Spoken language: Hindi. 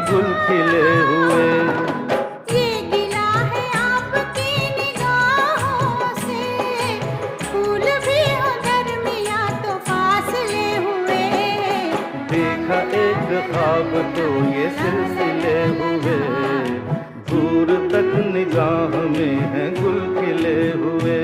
गुल खिले हुए। ये गिला है आपकी निगाहों से, फूल भी हो दरमिया तो फासले हुए। देखा एक ख्वाब तो ये सिलसिले हुए, दूर तक निगाह में है गुल खिले हुए।